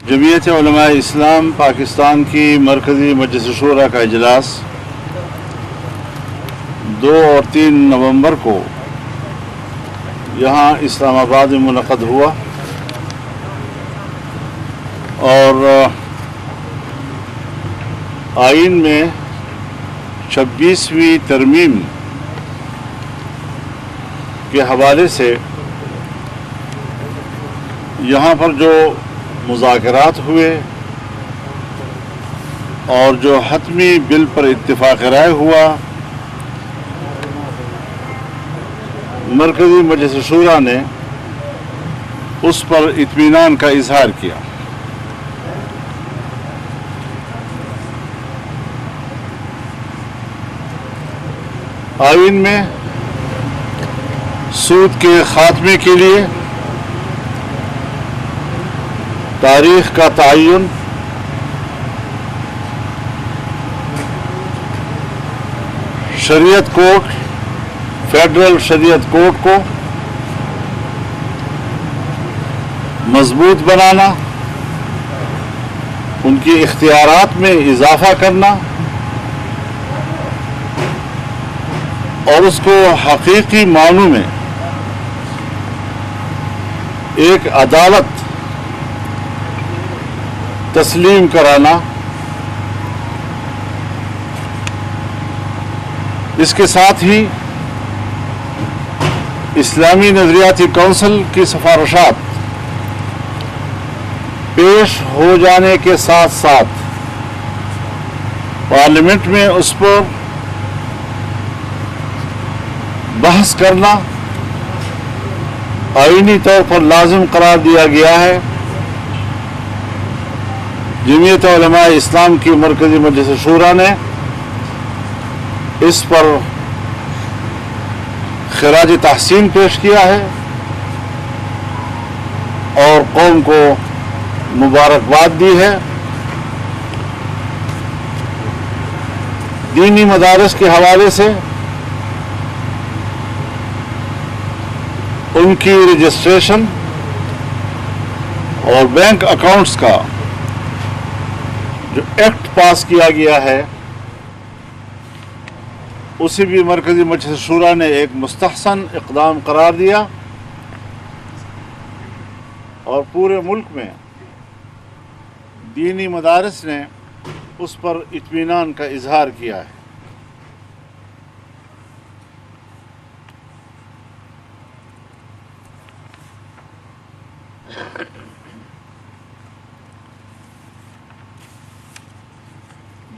جمعیت علماء اسلام پاکستان کی مرکزی مجلس شورا کا اجلاس 2 اور 3 نومبر کو یہاں اسلام آباد میں منعقد ہوا اور آئین میں 26ویں ترمیم کے حوالے سے یہاں پر جو مذاکرات ہوئے اور جو حتمی بل پر اتفاق رائے ہوا، مرکزی مجلس شورا نے اس پر اطمینان کا اظہار کیا۔ آئین میں سود کے خاتمے کے لیے تاریخ کا تعین، شریعت کورٹ، فیڈرل شریعت کورٹ کو مضبوط بنانا، ان کی اختیارات میں اضافہ کرنا اور اس کو حقیقی معنوں میں ایک عدالت تسلیم کرانا، اس کے ساتھ ہی اسلامی نظریاتی کونسل کی سفارشات پیش ہو جانے کے ساتھ ساتھ پارلیمنٹ میں اس پر بحث کرنا آئینی طور پر لازم قرار دیا گیا ہے۔ جمعیت علماء اسلام کی مرکزی مجلس شورا نے اس پر خراج تحسین پیش کیا ہے اور قوم کو مبارکباد دی ہے۔ دینی مدارس کے حوالے سے ان کی رجسٹریشن اور بینک اکاؤنٹس کا جو ایکٹ پاس کیا گیا ہے، اسے بھی مرکزی مجلس شورا نے ایک مستحسن اقدام قرار دیا اور پورے ملک میں دینی مدارس نے اس پر اطمینان کا اظہار کیا ہے۔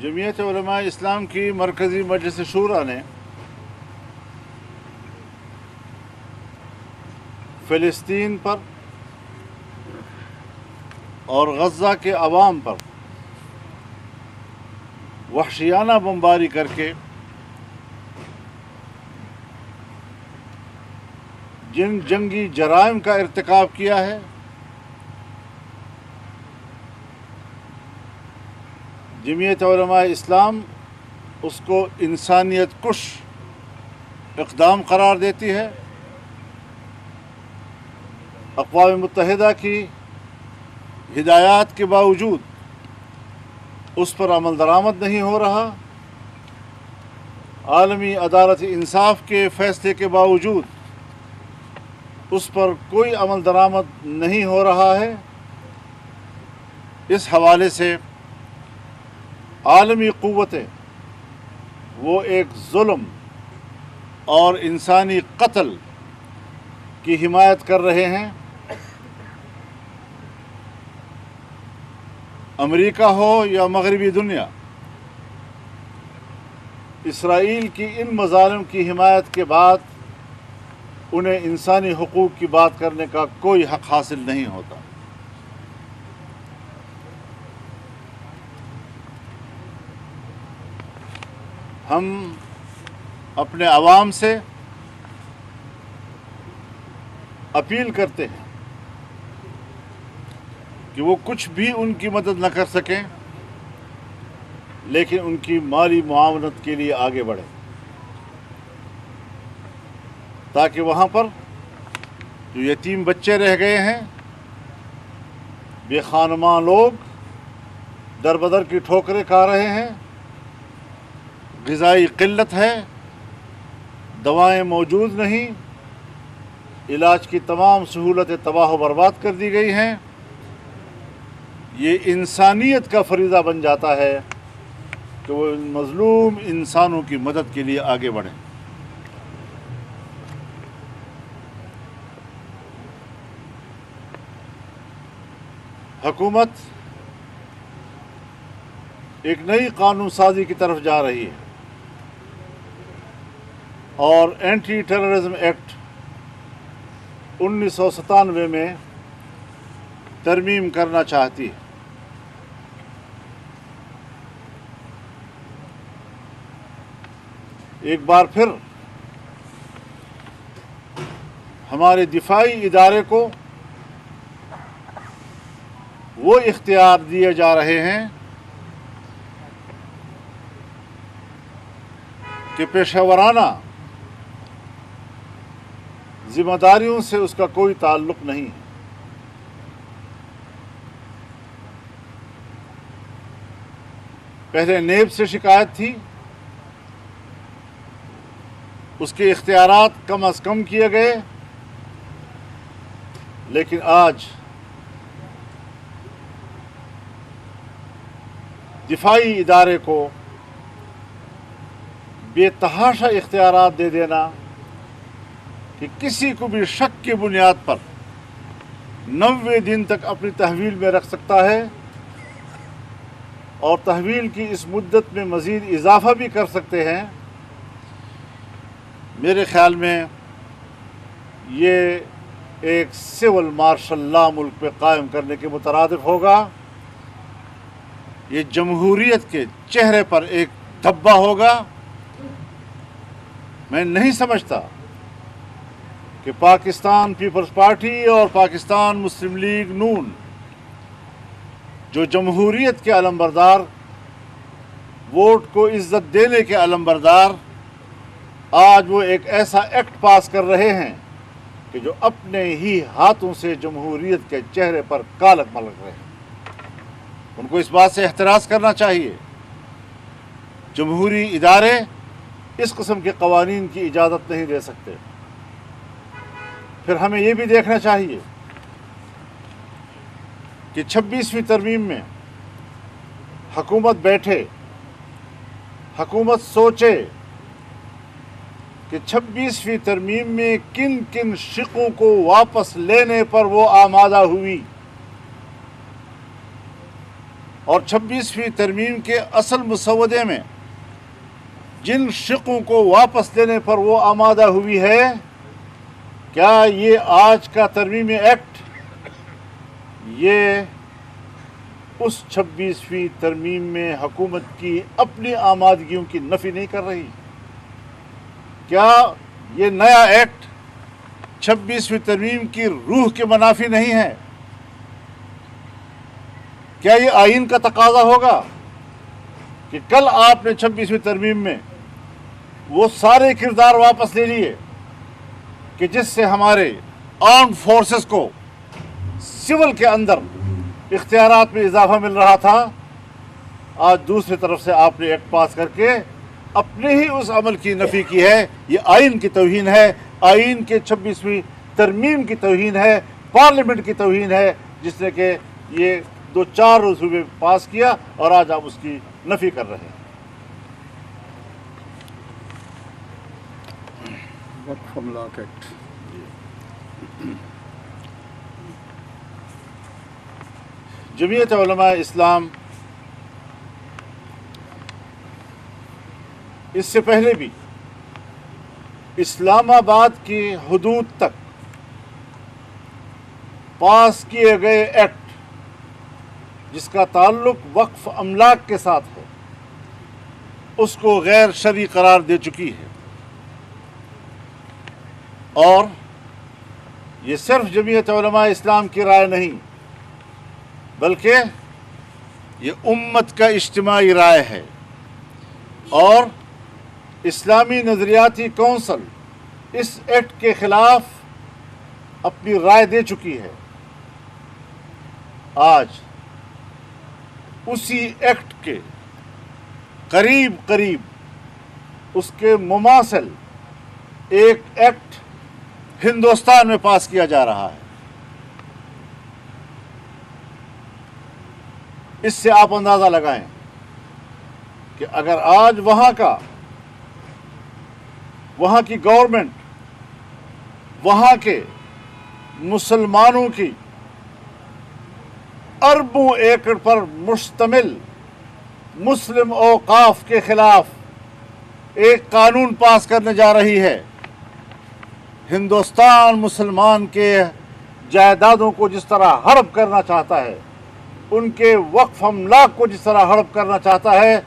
جمعیت علماء اسلام کی مرکزی مجلس شورا نے فلسطین پر اور غزہ کے عوام پر وحشیانہ بمباری کر کے جن جنگی جرائم کا ارتکاب کیا ہے، جمعیت علماء اسلام اس کو انسانیت کش اقدام قرار دیتی ہے۔ اقوام متحدہ کی ہدایات کے باوجود اس پر عمل درآمد نہیں ہو رہا، عالمی عدالت انصاف کے فیصلے کے باوجود اس پر کوئی عمل درآمد نہیں ہو رہا ہے۔ اس حوالے سے عالمی قوتیں وہ ایک ظلم اور انسانی قتل کی حمایت کر رہے ہیں۔ امریکہ ہو یا مغربی دنیا، اسرائیل کی ان مظالم کی حمایت کے بعد انہیں انسانی حقوق کی بات کرنے کا کوئی حق حاصل نہیں ہوتا۔ ہم اپنے عوام سے اپیل کرتے ہیں کہ وہ کچھ بھی ان کی مدد نہ کر سکیں، لیکن ان کی مالی معاونت کے لیے آگے بڑھیں تاکہ وہاں پر جو یتیم بچے رہ گئے ہیں، بے خانمان لوگ در بدر کی ٹھوکریں کھا رہے ہیں، غذائی قلت ہے، دوائیں موجود نہیں، علاج کی تمام سہولتیں تباہ و برباد کر دی گئی ہیں۔ یہ انسانیت کا فریضہ بن جاتا ہے کہ وہ ان مظلوم انسانوں کی مدد کے لیے آگے بڑھیں۔ حکومت ایک نئی قانون سازی کی طرف جا رہی ہے اور اینٹی ٹیررزم ایکٹ 1997 میں ترمیم کرنا چاہتی ہے۔ ایک بار پھر ہمارے دفاعی ادارے کو وہ اختیار دیے جا رہے ہیں کہ پیشہ ورانہ ذمہ داریوں سے اس کا کوئی تعلق نہیں ہے۔ پہلے نیب سے شکایت تھی، اس کے اختیارات کم از کم کیے گئے، لیکن آج دفاعی ادارے کو بے تحاشا اختیارات دے دینا کہ کسی کو بھی شک کی بنیاد پر 90 دن تک اپنی تحویل میں رکھ سکتا ہے اور تحویل کی اس مدت میں مزید اضافہ بھی کر سکتے ہیں۔ میرے خیال میں یہ ایک سول مارشل لا ملک پہ قائم کرنے کے مترادف ہوگا۔ یہ جمہوریت کے چہرے پر ایک دھبہ ہوگا۔ میں نہیں سمجھتا کہ پاکستان پیپلز پارٹی اور پاکستان مسلم لیگ نون، جو جمہوریت کے علمبردار، ووٹ کو عزت دینے کے علمبردار، آج وہ ایک ایسا ایکٹ پاس کر رہے ہیں کہ جو اپنے ہی ہاتھوں سے جمہوریت کے چہرے پر کالک ملک رہے ہیں۔ ان کو اس بات سے احتراز کرنا چاہیے۔ جمہوری ادارے اس قسم کے قوانین کی اجازت نہیں دے سکتے۔ پھر ہمیں یہ بھی دیکھنا چاہیے کہ 26ویں ترمیم میں حکومت بیٹھے، حکومت سوچے کہ 26ویں ترمیم میں کن کن شقوں کو واپس لینے پر وہ آمادہ ہوئی، اور 26ویں ترمیم کے اصل مسودے میں جن شقوں کو واپس لینے پر وہ آمادہ ہوئی ہے، کیا یہ آج کا ترمیمی ایکٹ یہ اس 26ویں ترمیم میں حکومت کی اپنی آمادگیوں کی نفی نہیں کر رہی؟ کیا یہ نیا ایکٹ 26ویں ترمیم کی روح کے منافی نہیں ہے؟ کیا یہ آئین کا تقاضا ہوگا کہ کل آپ نے 26ویں ترمیم میں وہ سارے کردار واپس لے لیے کہ جس سے ہمارے آرمڈ فورسز کو سول کے اندر اختیارات میں اضافہ مل رہا تھا، آج دوسری طرف سے آپ نے ایکٹ پاس کر کے اپنے ہی اس عمل کی نفی کی ہے؟ یہ آئین کی توہین ہے، آئین کے 26ویں ترمیم کی توہین ہے، پارلیمنٹ کی توہین ہے، جس نے کہ یہ 2-4 روز ہوئے پاس کیا اور آج آپ اس کی نفی کر رہے ہیں۔ وقف املاک ایکٹ، جمعیت علماء اسلام اس سے پہلے بھی اسلام آباد کی حدود تک پاس کیے گئے ایکٹ جس کا تعلق وقف املاک کے ساتھ ہے، اس کو غیر شرعی قرار دے چکی ہے، اور یہ صرف جمعیت علماء اسلام کی رائے نہیں بلکہ یہ امت کا اجتماعی رائے ہے، اور اسلامی نظریاتی کونسل اس ایکٹ کے خلاف اپنی رائے دے چکی ہے۔ آج اسی ایکٹ کے قریب قریب اس کے مماثل ایک ایکٹ ہندوستان میں پاس کیا جا رہا ہے. اس سے آپ اندازہ لگائیں کہ اگر آج وہاں کی گورنمنٹ وہاں کے مسلمانوں کی اربوں ایکڑ پر مشتمل مسلم اوقاف کے خلاف ایک قانون پاس کرنے جا رہی ہے، ہندوستان مسلمان کے جائیدادوں کو جس طرح ہڑپ کرنا چاہتا ہے، ان کے وقف املاک کو جس طرح ہڑپ کرنا چاہتا ہے،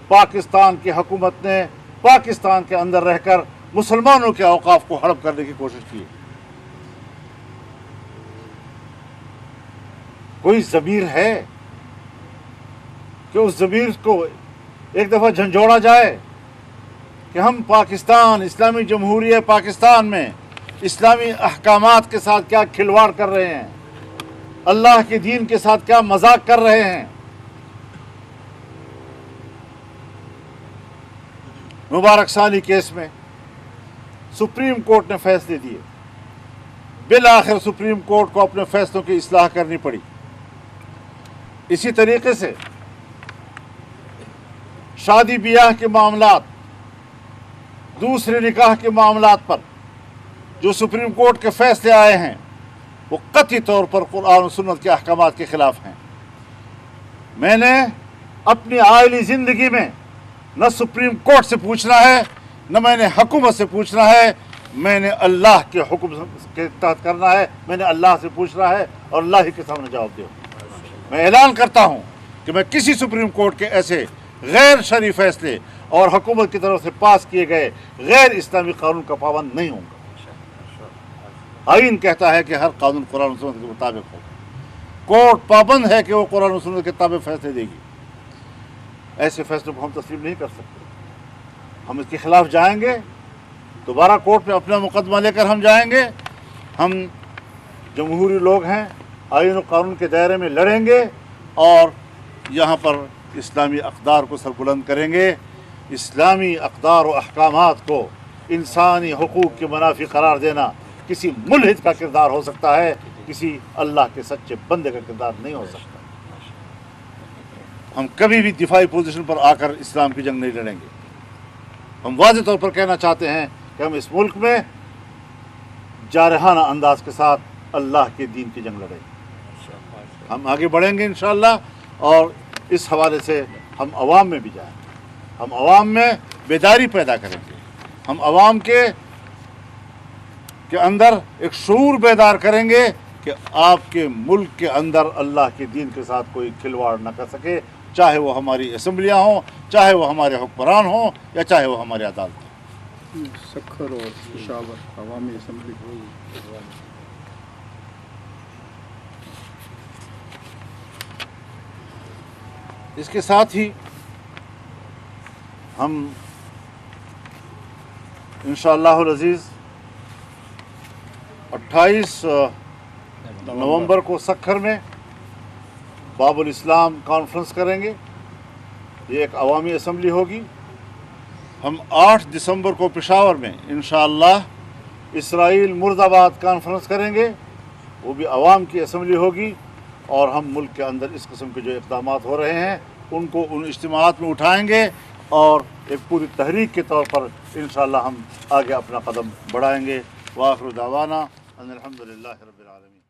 پاکستان کی حکومت نے پاکستان کے اندر رہ کر مسلمانوں کے اوقاف کو ہڑپ کرنے کی کوشش کی. کوئی ضمیر ہے کہ اس ضمیر کو ایک دفعہ جھنجھوڑا جائے کہ ہم پاکستان، اسلامی جمہوریہ پاکستان میں اسلامی احکامات کے ساتھ کیا کھلواڑ کر رہے ہیں، اللہ کے دین کے ساتھ کیا مذاق کر رہے ہیں. مبارک ثانی کیس میں سپریم کورٹ نے فیصلے دیے، بالآخر سپریم کورٹ کو اپنے فیصلوں کی اصلاح کرنی پڑی. اسی طریقے سے شادی بیاہ کے معاملات، دوسرے نکاح کے معاملات پر جو سپریم کورٹ کے فیصلے آئے ہیں وہ قطعی طور پر قرآن و سنت کے احکامات کے خلاف ہیں. میں نے اپنی عائلی زندگی میں نہ سپریم کورٹ سے پوچھنا ہے، نہ میں نے حکومت سے پوچھنا ہے، میں نے اللہ کے حکم کے تحت کرنا ہے. میں نے اللہ سے پوچھنا ہے اور اللہ ہی کے سامنے جواب دوں. میں اعلان کرتا ہوں کہ میں کسی سپریم کورٹ کے ایسے غیر شرعی فیصلے اور حکومت کی طرف سے پاس کیے گئے غیر اسلامی قانون کا پابند نہیں ہوں گا. آئین کہتا ہے کہ ہر قانون قرآن و سنت کے مطابق ہو. کورٹ پابند ہے کہ وہ قرآن و سنت کے مطابق فیصلے دے گی. ایسے فیصلوں کو ہم تسلیم نہیں کر سکتے. ہم اس کے خلاف جائیں گے، دوبارہ کورٹ میں اپنا مقدمہ لے کر ہم جائیں گے. ہم جمہوری لوگ ہیں، آئین و قانون کے دائرے میں لڑیں گے اور یہاں پر اسلامی اقدار کو سربلند کریں گے. اسلامی اقدار و احکامات کو انسانی حقوق کے منافی قرار دینا کسی ملحد کا کردار ہو سکتا ہے، کسی اللہ کے سچے بندے کا کردار نہیں ہو سکتا. ہم کبھی بھی دفاعی پوزیشن پر آ کر اسلام کی جنگ نہیں لڑیں گے. ہم واضح طور پر کہنا چاہتے ہیں کہ ہم اس ملک میں جارحانہ انداز کے ساتھ اللہ کے دین کی جنگ لڑیں گے. ہم آگے بڑھیں گے انشاءاللہ، اور اس حوالے سے ہم عوام میں بھی جائیں گے. ہم عوام میں بیداری پیدا کریں گے. ہم عوام کے اندر ایک شعور بیدار کریں گے کہ آپ کے ملک کے اندر اللہ کے دین کے ساتھ کوئی کھلواڑ نہ کر سکے، چاہے وہ ہماری اسمبلیاں ہوں، چاہے وہ ہمارے حکمران ہوں، یا چاہے وہ ہماری عدالت ہوں. سکھر اور پشاور عوامی اسمبلی. اس کے ساتھ ہی ہم انشاءاللہ العزیز 28 نومبر کو سکھر میں باب الاسلام کانفرنس کریں گے. یہ ایک عوامی اسمبلی ہوگی. ہم 8 دسمبر کو پشاور میں انشاءاللہ اسرائیل مرد آباد کانفرنس کریں گے. وہ بھی عوام کی اسمبلی ہوگی، اور ہم ملک کے اندر اس قسم کے جو اقدامات ہو رہے ہیں ان کو ان اجتماعات میں اٹھائیں گے، اور ایک پوری تحریک کے طور پر انشاءاللہ ہم آگے اپنا قدم بڑھائیں گے. وآخر دعوانا ان الحمدللہ رب العالمین.